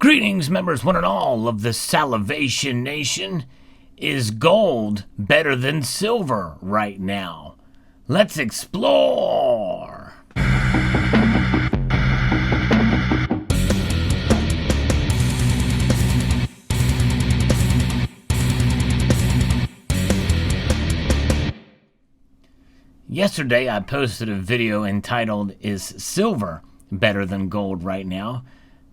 Greetings, members one and all of the Salivation Nation. Is gold better than silver right now? Let's explore! Yesterday I posted a video entitled, "Is Silver Better Than Gold Right Now?"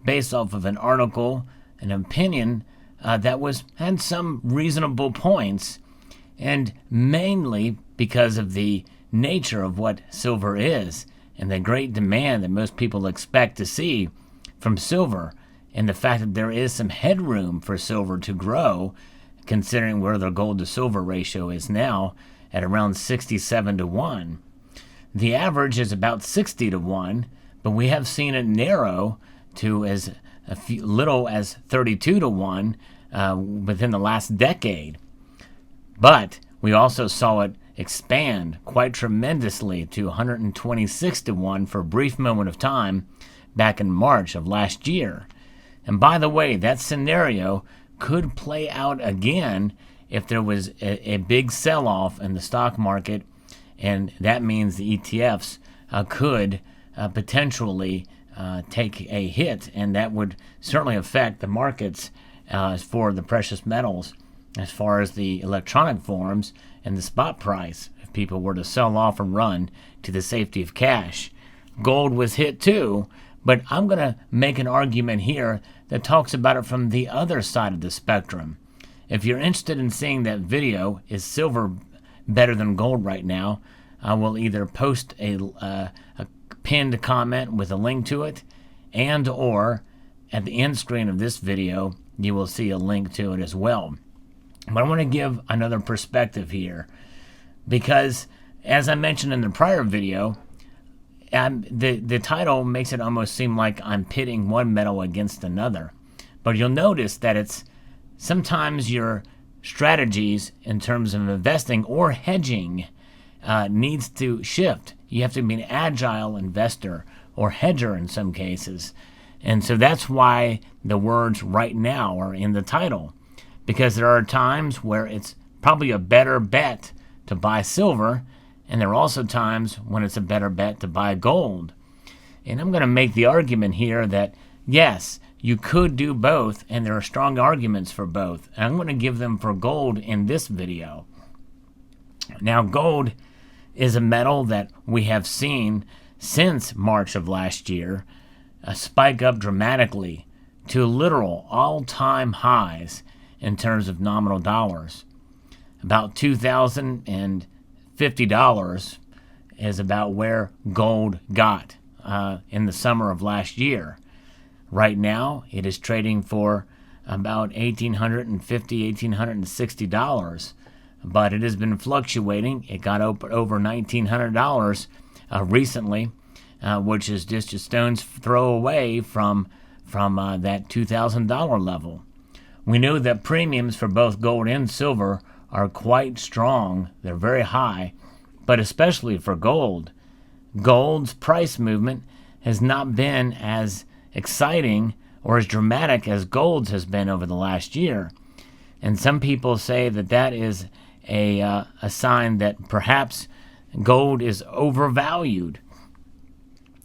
based off of an article, an opinion that had some reasonable points, and mainly because of the nature of what silver is and the great demand that most people expect to see from silver, and the fact that there is some headroom for silver to grow, considering where the gold to silver ratio is now at around 67 to 1. The average is about 60 to 1, but we have seen it narrow to as little as 32 to 1 within the last decade. But we also saw it expand quite tremendously to 126 to 1 for a brief moment of time back in March of last year. And by the way, that scenario could play out again if there was a big sell-off in the stock market, and that means the ETFs could potentially take a hit, and that would certainly affect the markets for the precious metals as far as the electronic forms and the spot price if people were to sell off and run to the safety of cash. Gold was hit too, but I'm going to make an argument here that talks about it from the other side of the spectrum. If you're interested in seeing that video, "Is silver better than gold right now?" I will either post a pinned comment with a link to it, and or at the end screen of this video you will see a link to it as well. But I want to give another perspective here, because as I mentioned in the prior video, the title makes it almost seem like I'm pitting one metal against another. But you'll notice that it's sometimes your strategies in terms of investing or hedging needs to shift. You have to be an agile investor or hedger in some cases. And so that's why the words "right now" are in the title, because there are times where it's probably a better bet to buy silver, and there are also times when it's a better bet to buy gold. And I'm going to make the argument here that yes, you could do both, and there are strong arguments for both. And I'm going to give them for gold in this video. Now, gold is a metal that we have seen since March of last year spike up dramatically to literal all-time highs in terms of nominal dollars. About $2,050 is about where gold got in the summer of last year. Right now, it is trading for about $1,850, $1,860, but it has been fluctuating. It got over $1,900 recently, which is just a stone's throw away from that $2,000 level. We know that premiums for both gold and silver are quite strong. They're very high, but especially for gold. Gold's price movement has not been as exciting or as dramatic as gold's has been over the last year. And some people say that that is a sign that perhaps gold is overvalued.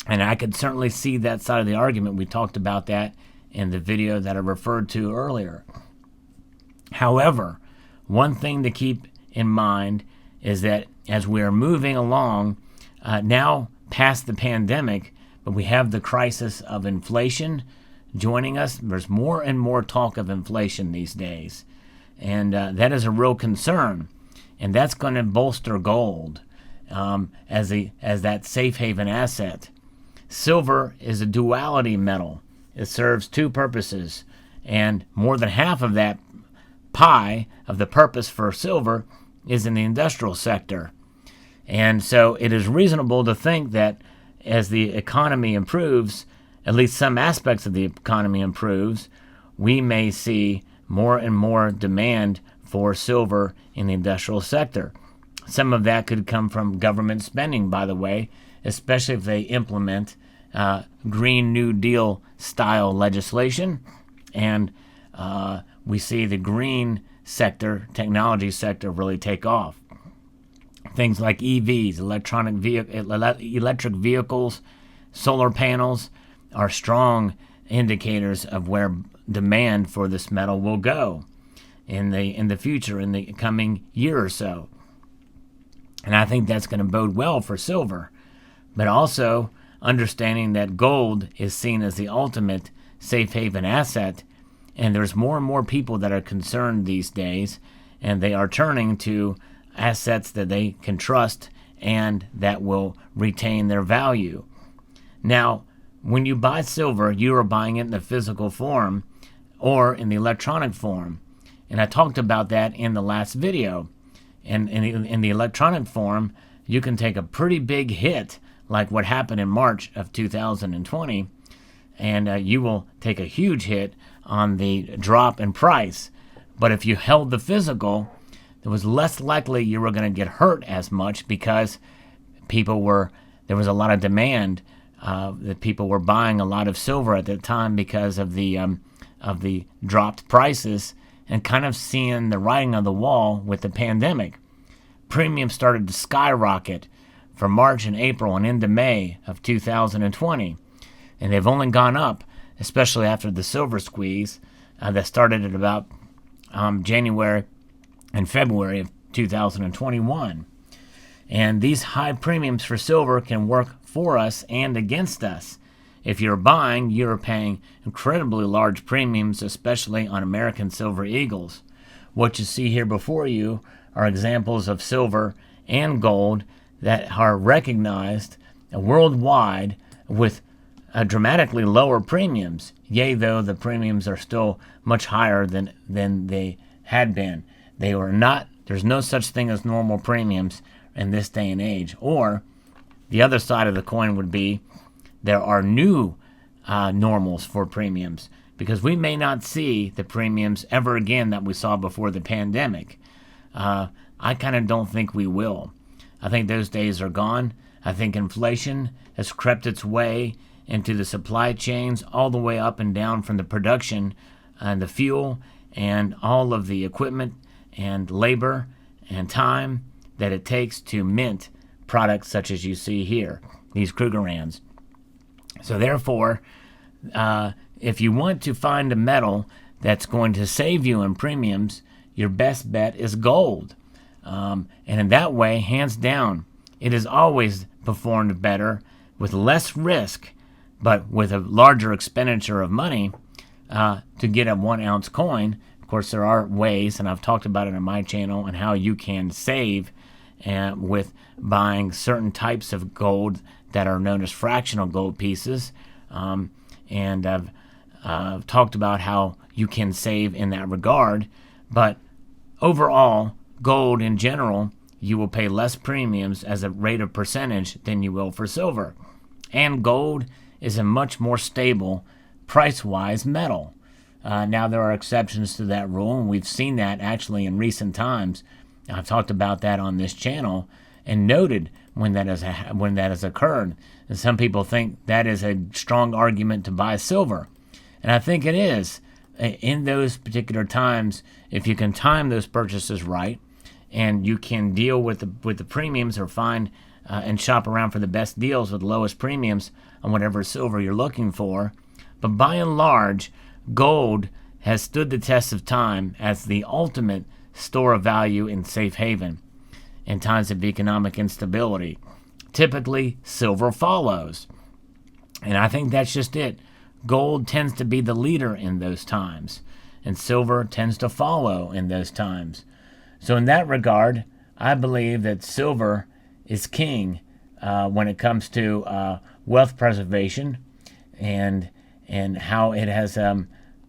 And I could certainly see that side of the argument. We talked about that in the video that I referred to earlier. However, one thing to keep in mind is that as we are moving along, now past the pandemic, but we have the crisis of inflation joining us. There's more and more talk of inflation these days, and that is a real concern, and that's going to bolster gold as that safe haven asset. Silver is a duality metal. It serves two purposes, and more than half of that pie of the purpose for silver is in the industrial sector. And so it is reasonable to think that as the economy improves, at least some aspects of the economy improves, we may see more and more demand for silver in the industrial sector. Some of that could come from government spending, by the way, especially if they implement Green New Deal style legislation and we see the green sector, technology sector, really take off. Things like EVs, electric vehicles, solar panels are strong indicators of where demand for this metal will go in the future, in the coming year or so. And I think that's going to bode well for silver. But also understanding that gold is seen as the ultimate safe haven asset, and there's more and more people that are concerned these days, and they are turning to assets that they can trust and that will retain their value. Now, when you buy silver, you are buying it in the physical form or in the electronic form. And I talked about that in the last video. And in the electronic form, you can take a pretty big hit, like what happened in March of 2020, and you will take a huge hit on the drop in price. But if you held the physical, it was less likely you were going to get hurt as much, because there was a lot of demand, that people were buying a lot of silver at that time because of the dropped prices, and kind of seeing the writing on the wall with the pandemic. Premiums started to skyrocket for March and April and into May of 2020. And they've only gone up, especially after the silver squeeze that started at about January and February of 2021. And these high premiums for silver can work for us and against us. If you're buying, you're paying incredibly large premiums, especially on American Silver Eagles. What you see here before you are examples of silver and gold that are recognized worldwide with dramatically lower premiums. Yea, though the premiums are still much higher than they had been. There's no such thing as normal premiums in this day and age. Or the other side of the coin would be there are new normals for premiums, because we may not see the premiums ever again that we saw before the pandemic. I kind of don't think we will. I think those days are gone. I think inflation has crept its way into the supply chains, all the way up and down from the production and the fuel and all of the equipment and labor and time that it takes to mint products such as you see here, these Krugerrands. So therefore, if you want to find a metal that's going to save you in premiums, your best bet is gold. And in that way, hands down, it has always performed better with less risk, but with a larger expenditure of money to get a 1 ounce coin. Of course, there are ways, and I've talked about it on my channel, on how you can save with buying certain types of gold that are known as fractional gold pieces. And I've talked about how you can save in that regard. But overall, gold in general, you will pay less premiums as a rate of percentage than you will for silver. And gold is a much more stable, price-wise metal. Now, there are exceptions to that rule, and we've seen that actually in recent times. I've talked about that on this channel and noted when that has occurred. And some people think that is a strong argument to buy silver. And I think it is. In those particular times, if you can time those purchases right, and you can deal with the premiums, or find and shop around for the best deals with the lowest premiums on whatever silver you're looking for. But by and large, gold has stood the test of time as the ultimate store of value in safe haven in times of economic instability. Typically, silver follows. And I think that's just it. Gold tends to be the leader in those times, and silver tends to follow in those times. So in that regard, I believe that silver is king when it comes to wealth preservation and how it has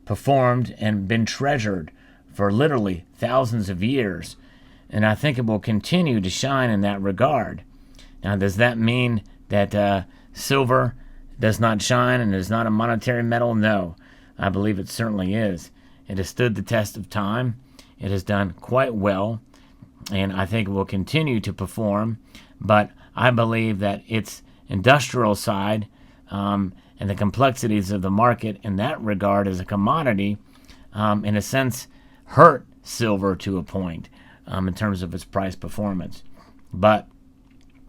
performed and been treasured for literally thousands of years. And I think it will continue to shine in that regard. Now, does that mean that silver does not shine and is not a monetary metal? No, I believe it certainly is. It has stood the test of time. It has done quite well, and I think it will continue to perform. But I believe that its industrial side and the complexities of the market in that regard as a commodity, in a sense, hurt silver to a point in terms of its price performance. But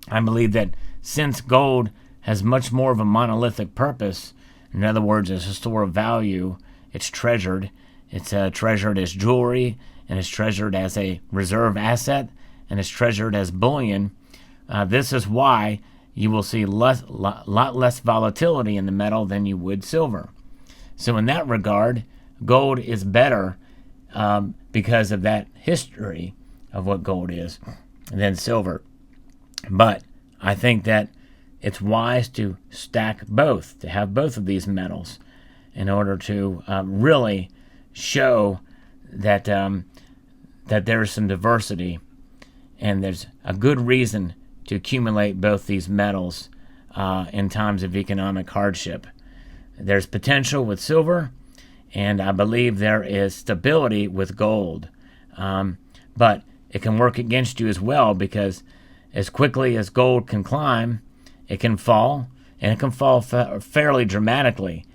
I believe that since gold has much more of a monolithic purpose, in other words, as a store of value, it's treasured. It's treasured as jewelry, and it's treasured as a reserve asset, and it's treasured as bullion. This is why you will see lot less volatility in the metal than you would silver. So in that regard, gold is better because of that history of what gold is than silver. But I think that it's wise to stack both, to have both of these metals in order to really show that that there's some diversity, and there's a good reason to accumulate both these metals in times of economic hardship. There's potential with silver, and I believe there is stability with gold. But it can work against you as well, because as quickly as gold can climb, it can fall, and it can fall fairly dramatically.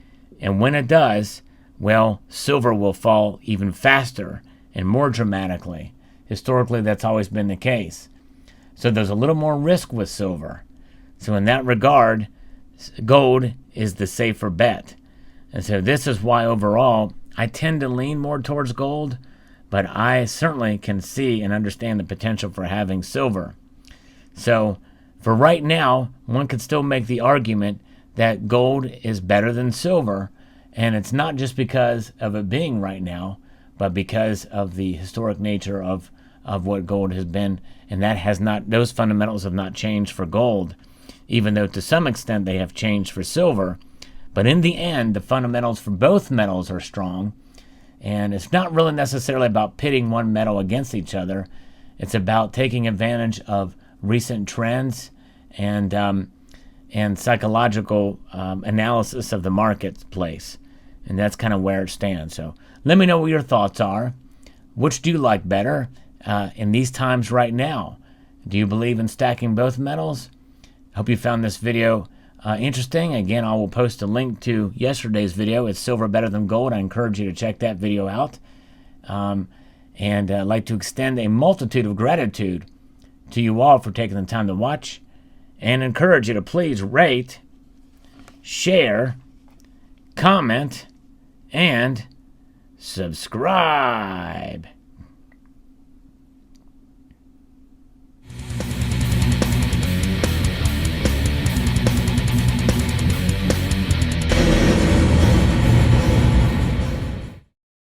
And when it does, well, silver will fall even faster and more dramatically. Historically, that's always been the case. So there's a little more risk with silver. So in that regard, gold is the safer bet. And so this is why overall I tend to lean more towards gold, but I certainly can see and understand the potential for having silver. So for right now, one could still make the argument that gold is better than silver, and it's not just because of it being right now, but because of the historic nature of what gold has been, and that has not, those fundamentals have not changed for gold, even though to some extent they have changed for silver. But in the end, the fundamentals for both metals are strong, and it's not really necessarily about pitting one metal against each other. It's about taking advantage of recent trends and psychological analysis of the marketplace, and that's kind of where it stands. So let me know what your thoughts are. Which do you like better in these times right now? Do you believe in stacking both metals? Hope you found this video interesting. Again, I will post a link to yesterday's video. It's silver better than gold. I encourage you to check that video out. And I'd like to extend a multitude of gratitude to you all for taking the time to watch, and encourage you to please rate, share, comment, and subscribe.